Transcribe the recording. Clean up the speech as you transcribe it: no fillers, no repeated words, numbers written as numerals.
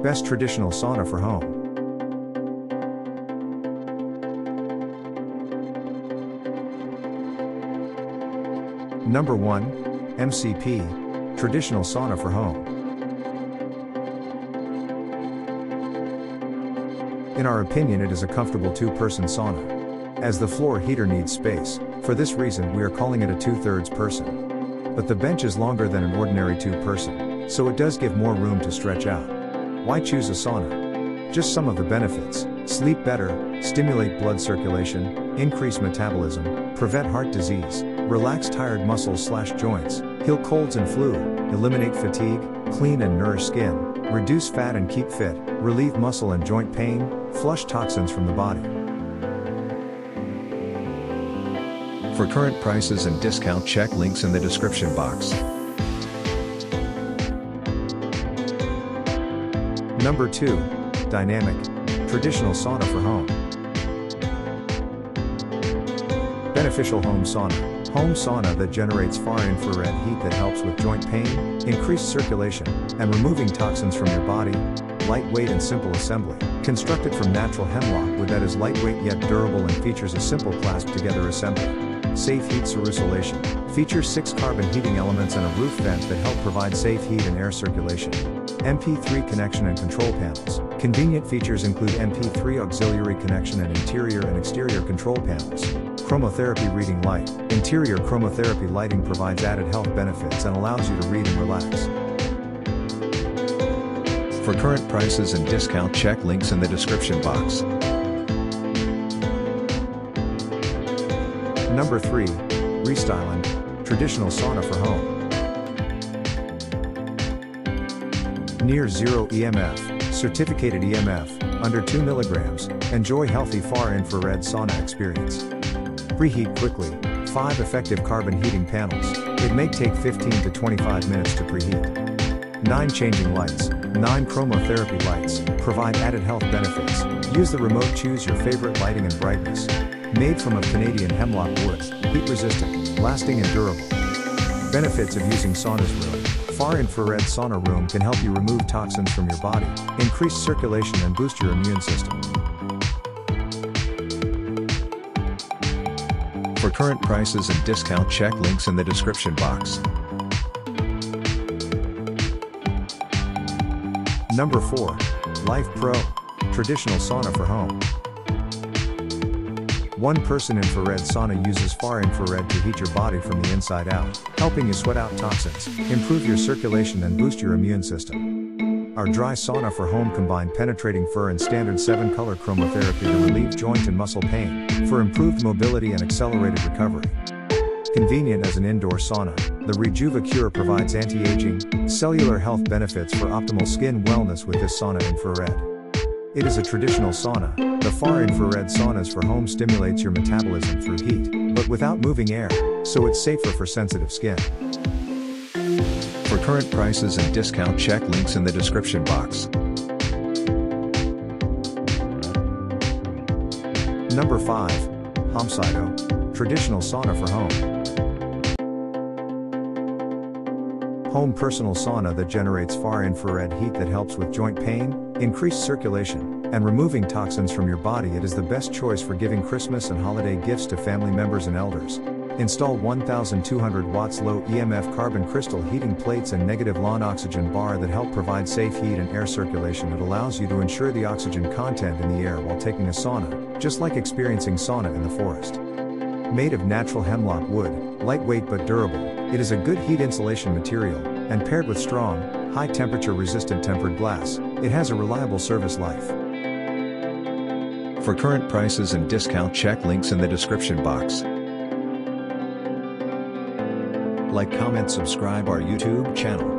Best traditional sauna for home. Number 1. MCP, Traditional Sauna for Home. In our opinion, it is a comfortable 2-person sauna. As the floor heater needs space, for this reason we are calling it a 2/3 person. But the bench is longer than an ordinary 2-person, so it does give more room to stretch out. Why choose a sauna? Just some of the benefits: sleep better, stimulate blood circulation, increase metabolism, prevent heart disease, relax tired muscles/joints, heal colds and flu, eliminate fatigue, clean and nourish skin, reduce fat and keep fit, relieve muscle and joint pain, flush toxins from the body. For current prices and discount, check links in the description box. Number 2. Dynamic, Traditional Sauna for Home. Beneficial Home Sauna. Home sauna that generates far infrared heat that helps with joint pain, increased circulation, and removing toxins from your body. Lightweight and simple assembly. Constructed from natural hemlock wood that is lightweight yet durable and features a simple clasp-together assembly. Safe heat circulation. Features 6 carbon heating elements and a roof vent that help provide safe heat and air circulation. MP3 connection and control panels. Convenient features include MP3 auxiliary connection and interior and exterior control panels. Chromotherapy reading light. Interior chromotherapy lighting provides added health benefits and allows you to read and relax. For current prices and discount, check links in the description box. Number 3. Restyling, Traditional Sauna for Home. Near zero EMF, certificated EMF, under 2 mg, enjoy healthy far infrared sauna experience. Preheat quickly, 5 effective carbon heating panels. It may take 15 to 25 minutes to preheat. 9 changing lights, 9 chromotherapy lights, provide added health benefits. Use the remote, choose your favorite lighting and brightness. Made from a Canadian hemlock wood, heat resistant, lasting and durable. Benefits of using Saunas Room. Far infrared sauna room can help you remove toxins from your body, increase circulation and boost your immune system. For current prices and discount, check links in the description box. Number 4. Life Pro, Traditional Sauna for Home. 1-person infrared sauna uses far infrared to heat your body from the inside out, helping you sweat out toxins, improve your circulation and boost your immune system. Our dry sauna for home combine penetrating fur and standard 7-color chromotherapy to relieve joint and muscle pain, for improved mobility and accelerated recovery. Convenient as an indoor sauna, the Rejuva-Cure provides anti-aging, cellular health benefits for optimal skin wellness with this sauna infrared. It is a traditional sauna. The far infrared saunas for home stimulates your metabolism through heat, but without moving air, so it's safer for sensitive skin. For current prices and discount, check links in the description box. Number 5. Homesido, Traditional Sauna for Home. Home personal sauna that generates far infrared heat that helps with joint pain, increased circulation, and removing toxins from your body. It is the best choice for giving Christmas and holiday gifts to family members and elders. Install 1200 watts low EMF carbon crystal heating plates and negative lawn oxygen bar that help provide safe heat and air circulation. It allows you to ensure the oxygen content in the air while taking a sauna, just like experiencing sauna in the forest. Made of natural hemlock wood, lightweight but durable, it is a good heat insulation material, and paired with strong, high temperature resistant tempered glass, it has a reliable service life. For current prices and discount, check links in the description box. Like, comment, subscribe our YouTube channel.